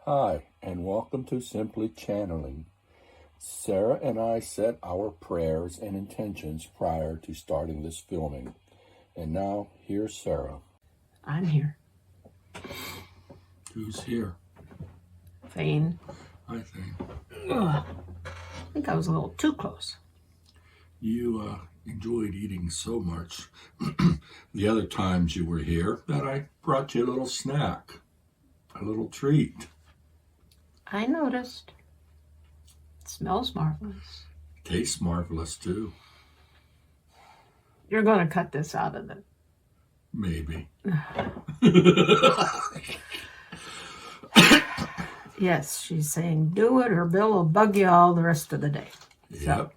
Hi, and welcome to Simply Channeling. Sara and I set our prayers and intentions prior to starting this filming. And now, here's Sara. I'm here. Who's here? Fane. Hi, Thane. I think I was a little too close. You enjoyed eating so much the other times you were here that I brought you a little snack, a little treat. I noticed. It smells marvelous. Tastes marvelous, too. You're going to cut this out of it. Maybe. Yes, she's saying do it or Bill will bug you all the rest of the day. Yep.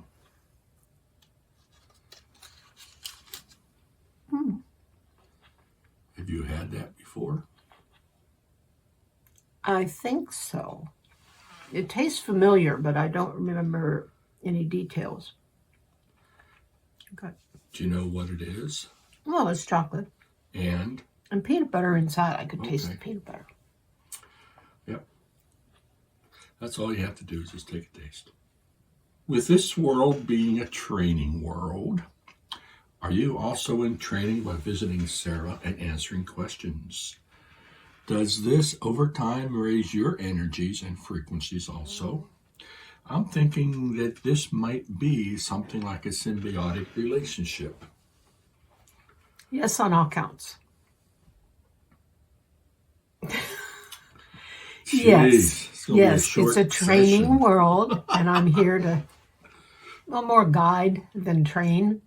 Have you had that before? I think so. It tastes familiar, but I don't remember any details. Okay. Do you know what it is? Well, it's chocolate. And peanut butter inside. I could taste the peanut butter. Yep. That's all you have to do is just take a taste. With this world being a training world, are you also in training by visiting Sara and answering questions? Does this over time raise your energies and frequencies also? I'm thinking that this might be something like a symbiotic relationship. Yes, on all counts. Jeez, yes, it's a training world, and I'm here to, more guide than train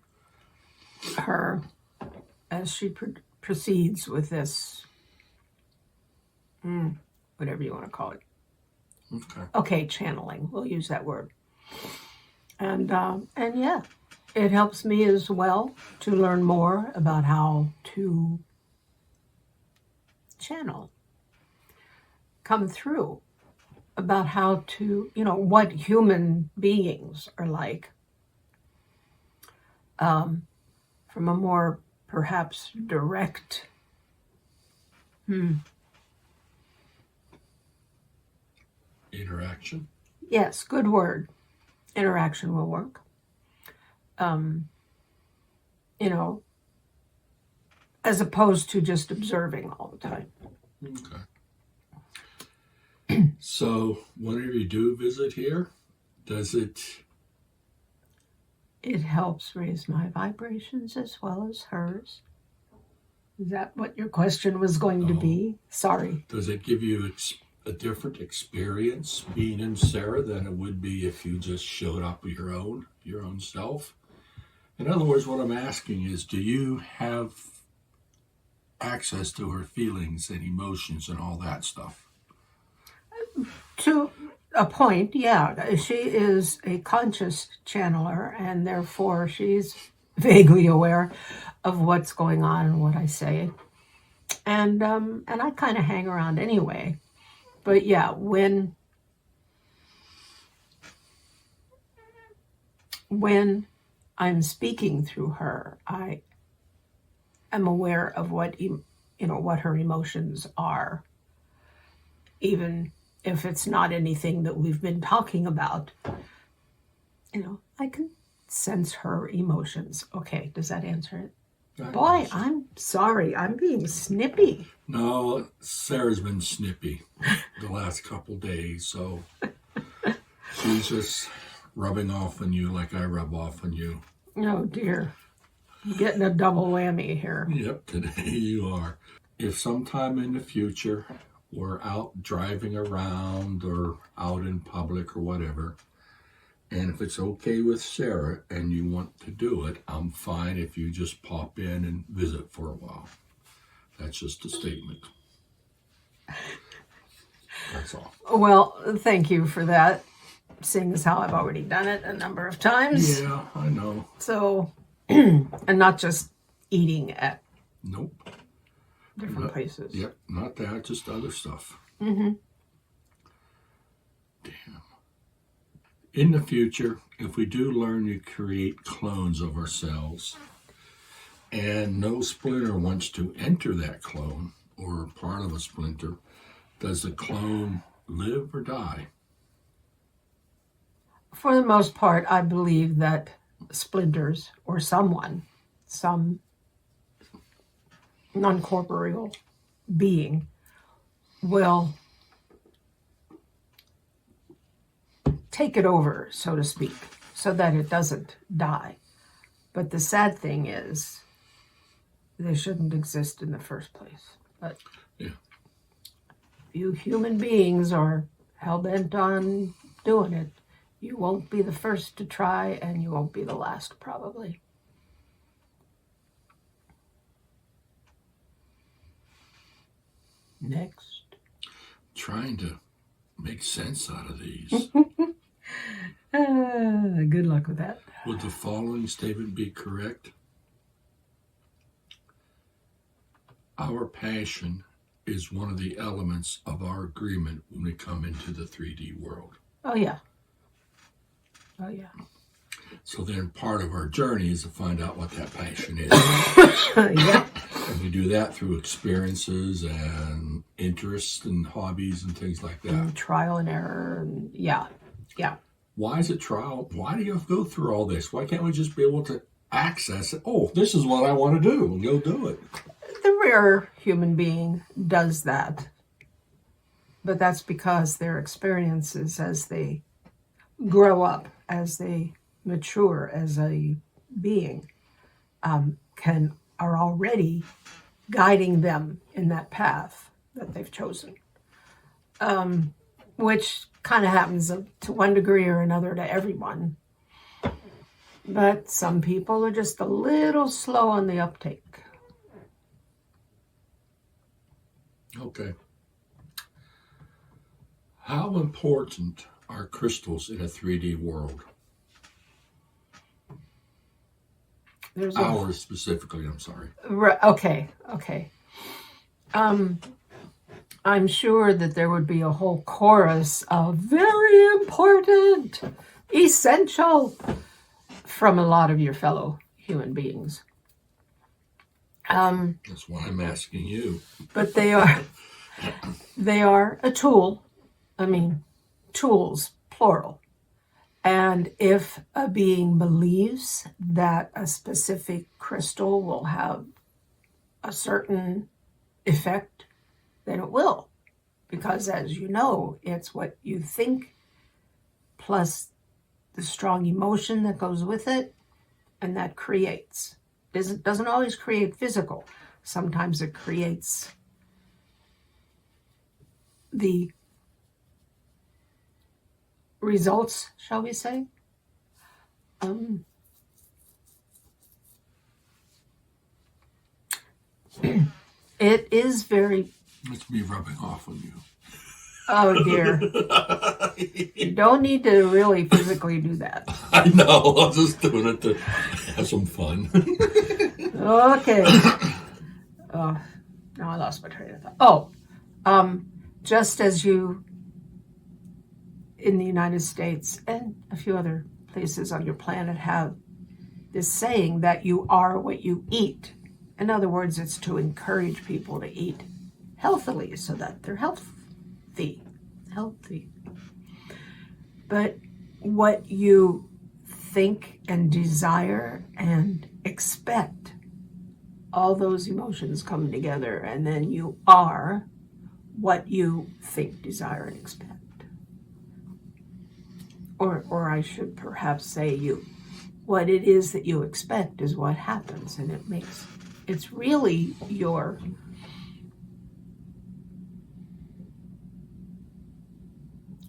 her as she proceeds with this, whatever you want to call it. Okay, channeling. We'll use that word. And yeah, it helps me as well to learn more about how to channel, come through, about how to, what human beings are like, from a more perhaps direct interaction. Yes, good word. Interaction will work. As opposed to just observing all the time. Okay. So, whenever you do visit here, does it... It helps raise my vibrations as well as hers. Is that what your question was going to be? Sorry. Does it give you a different experience being in Sara than it would be if you just showed up with your own self? In other words, what I'm asking is, do you have access to her feelings and emotions and all that stuff? To a point, yeah. She is a conscious channeler, and therefore she's vaguely aware of what's going on and what I say. And I kind of hang around anyway. But yeah, when I'm speaking through her, I am aware of what her emotions are, even if it's not anything that we've been talking about. I can sense her emotions. Okay, does that answer it? Boy, I'm sorry. I'm being snippy. No, Sarah's been snippy the last couple days, so she's just rubbing off on you like I rub off on you. Oh, dear. I'm getting a double whammy here. Yep, today you are. If sometime in the future we're out driving around or out in public or whatever, and if it's okay with Sara and you want to do it, I'm fine if you just pop in and visit for a while. That's just a statement. That's all. Well, thank you for that, seeing as how I've already done it a number of times. Yeah, I know. So, and not just eating at different places. Yep, not that, just other stuff. Mm-hmm. Damn. In the future, if we do learn to create clones of ourselves, and no splinter wants to enter that clone, or part of a splinter, does the clone live or die? For the most part, I believe that splinters or some non-corporeal being will take it over, so to speak, so that it doesn't die. But the sad thing is, they shouldn't exist in the first place. But Yeah. if you human beings are hell-bent on doing it, you won't be the first to try, and you won't be the last, probably. Next. Trying to make sense out of these. Good luck with that. Would the following statement be correct? Our passion is one of the elements of our agreement when we come into the 3D world. Oh, yeah. Oh, yeah. So then part of our journey is to find out what that passion is. Yeah. And we do that through experiences and interests and hobbies and things like that. And trial and error. And yeah. Why is it trial? Why do you have to go through all this? Why can't we just be able to access it? Oh, this is what I want to do. And go do it. The rare human being does that. But that's because their experiences as they grow up, as they mature as a being, are already guiding them in that path that they've chosen, which kind of happens to one degree or another to everyone. But some people are just a little slow on the uptake. Okay. How important are crystals in a 3D world? Ours specifically, I'm sorry. Okay. I'm sure that there would be a whole chorus of very important, essential from a lot of your fellow human beings. That's why I'm asking you. But they are a tool. I mean, tools, plural. And if a being believes that a specific crystal will have a certain effect, then it will. Because as you know, it's what you think plus the strong emotion that goes with it, and that creates. It doesn't always create physical. Sometimes it creates the results, shall we say? It is very... It's me rubbing off on you. Oh, dear. You don't need to really physically do that. I know. I'm just doing it to have some fun. Okay. Now I lost my train of thought. Just as you, in the United States and a few other places on your planet, have this saying that you are what you eat. In other words, it's to encourage people to eat healthily so that they're healthy. But what you think and desire and expect, all those emotions come together, and then you are what you think, desire, and expect. Or I should perhaps say what it is that you expect is what happens, and it's really your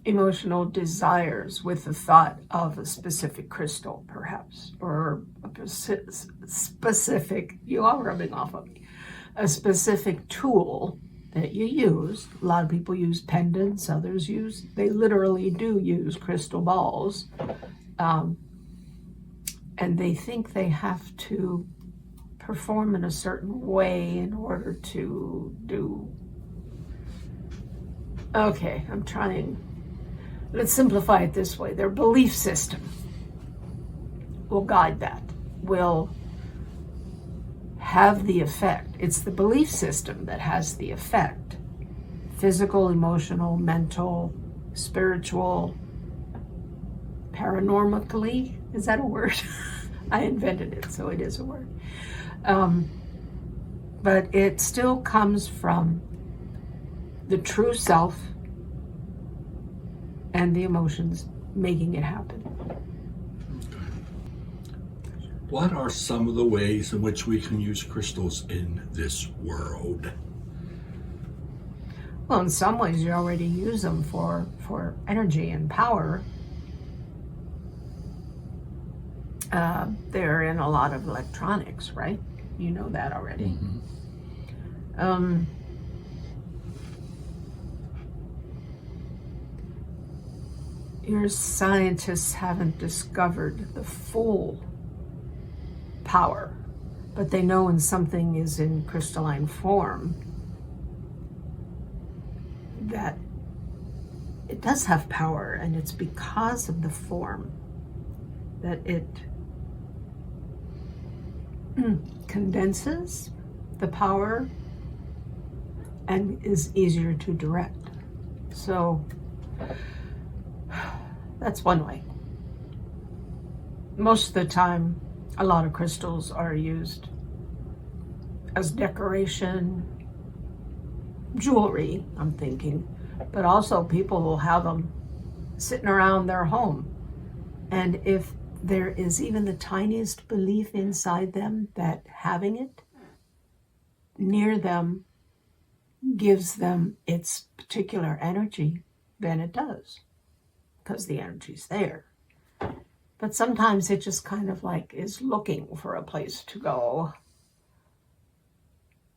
emotional desires with the thought of a specific crystal, perhaps, or a specific, you are rubbing off on me, a specific tool that you use. A lot of people use pendants, they literally do use crystal balls, and they think they have to perform in a certain way in order to do. Okay, let's simplify it this way. Their belief system will guide that, will have the effect. It's the belief system that has the effect physical, emotional, mental, spiritual, paranormally. Is that a word? I invented it, so it is a word. But it still comes from the true self and the emotions making it happen. What are some of the ways in which we can use crystals in this world? Well, in some ways, you already use them for energy and power. They're in a lot of electronics, right? You know that already. Mm-hmm. Your scientists haven't discovered the full power, but they know when something is in crystalline form that it does have power, and it's because of the form that it condenses the power and is easier to direct. So that's one way. Most of the time, a lot of crystals are used as decoration, jewelry, I'm thinking, but also people will have them sitting around their home. And if there is even the tiniest belief inside them that having it near them gives them its particular energy, then it does, because the energy's there. But sometimes it just kind of like is looking for a place to go,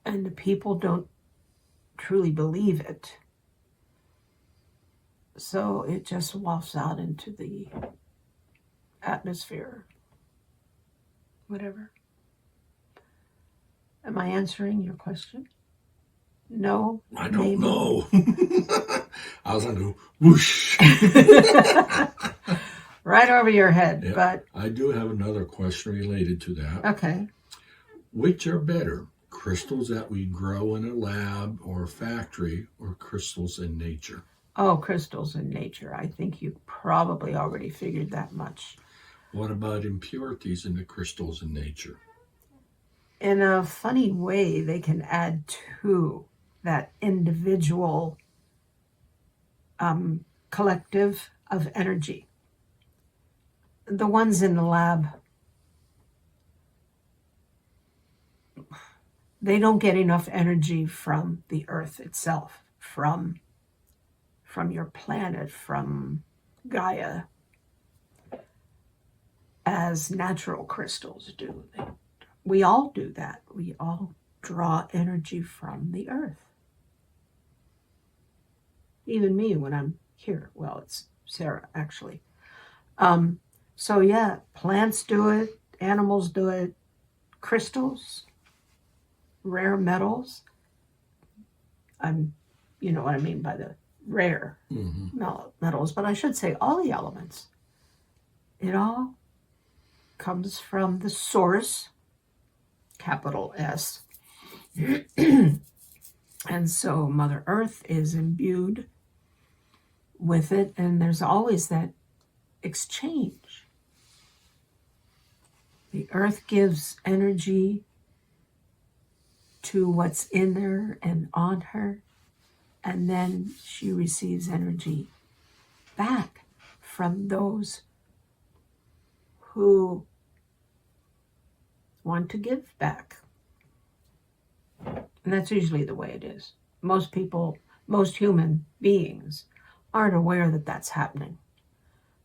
and the people don't truly believe it. So it just wafts out into the atmosphere. Whatever. Am I answering your question? No? I don't know. I was going to go whoosh. Right over your head. Yep. But I do have another question related to that. Okay. Which are better, crystals that we grow in a lab or a factory, or crystals in nature? Oh, crystals in nature. I think you probably already figured that much. What about impurities in the crystals in nature? In a funny way, they can add to that individual collective of energy. The ones in the lab, they don't get enough energy from the earth itself, from your planet, from Gaia, as natural crystals do. We all do that. We all draw energy from the earth. Even me when I'm here. Well, it's Sara, actually. So yeah, plants do it, animals do it, crystals, rare metals. You know what I mean by the rare metals, but I should say all the elements. It all comes from the source, capital S. And so Mother Earth is imbued with it, and there's always that exchange. The earth gives energy to what's in her and on her, and then she receives energy back from those who want to give back. And that's usually the way it is. Most people, most human beings aren't aware that that's happening.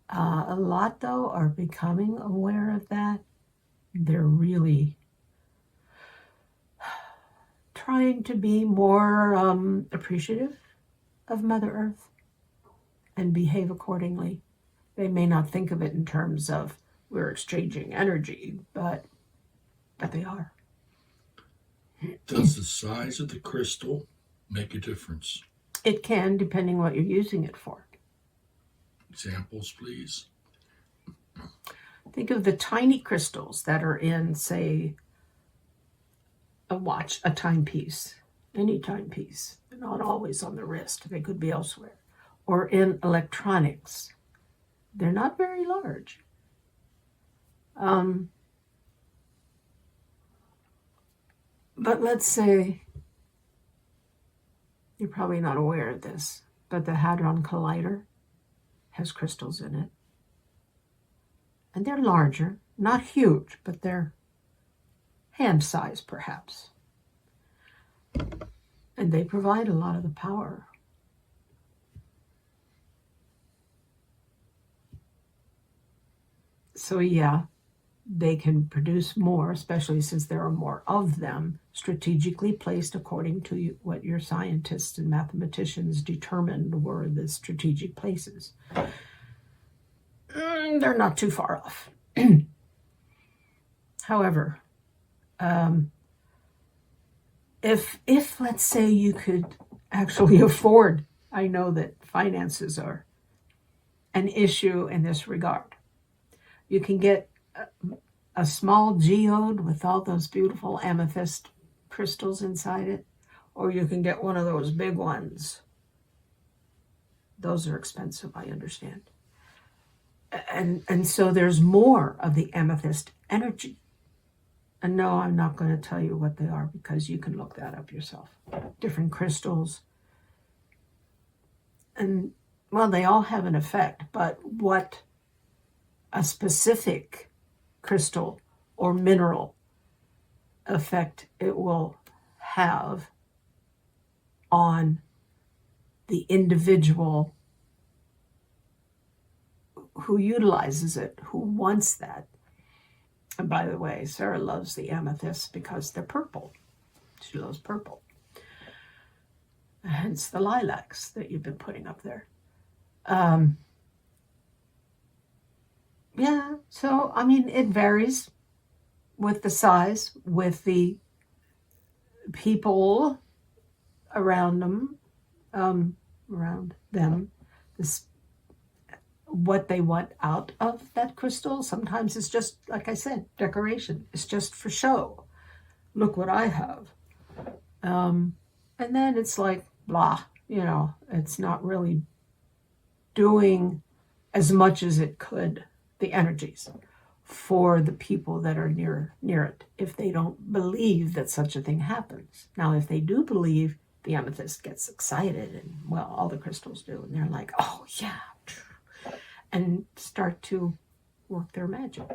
A lot, though, are becoming aware of that. They're really trying to be more appreciative of Mother Earth and behave accordingly. They may not think of it in terms of we're exchanging energy, but they are. Does the size of the crystal make a difference? It can, depending what you're using it for. Examples, please. Think of the tiny crystals that are in, say, a watch, a timepiece, any timepiece. not always on the wrist. They could be elsewhere. Or in electronics. They're not very large. But let's say, you're probably not aware of this, but the Hadron Collider has crystals in it. And they're larger, not huge, but they're hand size perhaps. And they provide a lot of the power. So yeah, they can produce more, especially since there are more of them, strategically placed according to what your scientists and mathematicians determined were the strategic places. They're not too far off. However, if let's say you could actually afford, I know that finances are an issue in this regard. You can get a small geode with all those beautiful amethyst crystals inside it, or you can get one of those big ones. Those are expensive, I understand. And so there's more of the amethyst energy. And no, I'm not going to tell you what they are because you can look that up yourself. Different crystals. And, well, they all have an effect, but what a specific crystal or mineral effect it will have on the individual who utilizes it, who wants that. And by the way, Sarah loves the amethysts because they're purple. She loves purple. Hence the lilacs that you've been putting up there. Yeah, so, I mean, it varies with the size, with the people around them, this, what they want out of that crystal. Sometimes it's just, like I said, decoration. It's just for show. Look what I have. And then it's like, blah, it's not really doing as much as it could, the energies, for the people that are near it, if they don't believe that such a thing happens. Now, if they do believe, the amethyst gets excited, and, well, all the crystals do, and they're like, oh, yeah, and start to work their magic.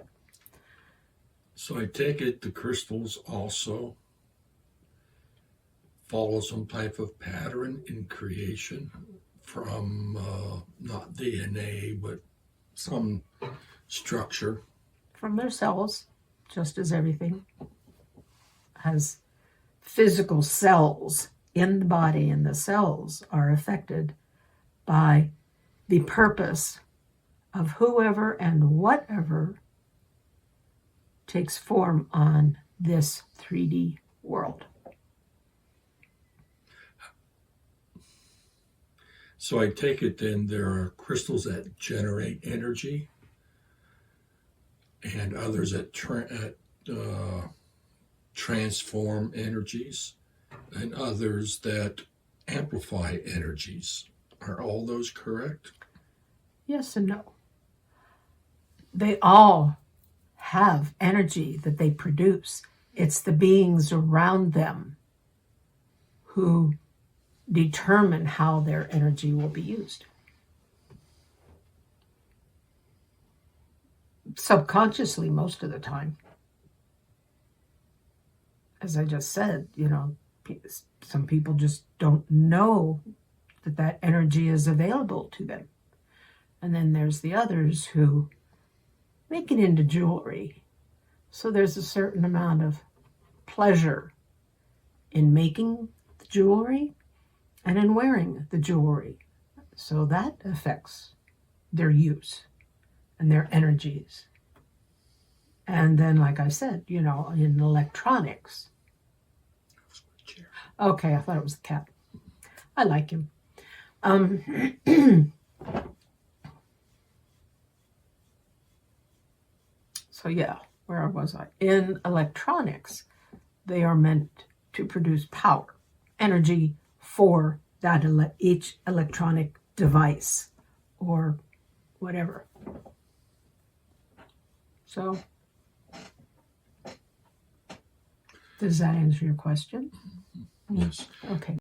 So I take it the crystals also follow some type of pattern in creation from not DNA, but some structure. From their cells, just as everything has physical cells in the body, and the cells are affected by the purpose of whoever and whatever takes form on this 3D world. So I take it then there are crystals that generate energy and others that transform energies and others that amplify energies. Are all those correct? Yes and no. They all have energy that they produce. It's the beings around them who determine how their energy will be used. Subconsciously, most of the time. As I just said, some people just don't know that energy is available to them. And then there's the others who make it into jewelry. So there's a certain amount of pleasure in making the jewelry and in wearing the jewelry. So that affects their use and their energies. And then, like I said, in electronics. Okay, I thought it was the cat. I like him. So yeah, where was I? In electronics, they are meant to produce power, energy for that each electronic device or whatever. So, does that answer your question? Yes. Okay.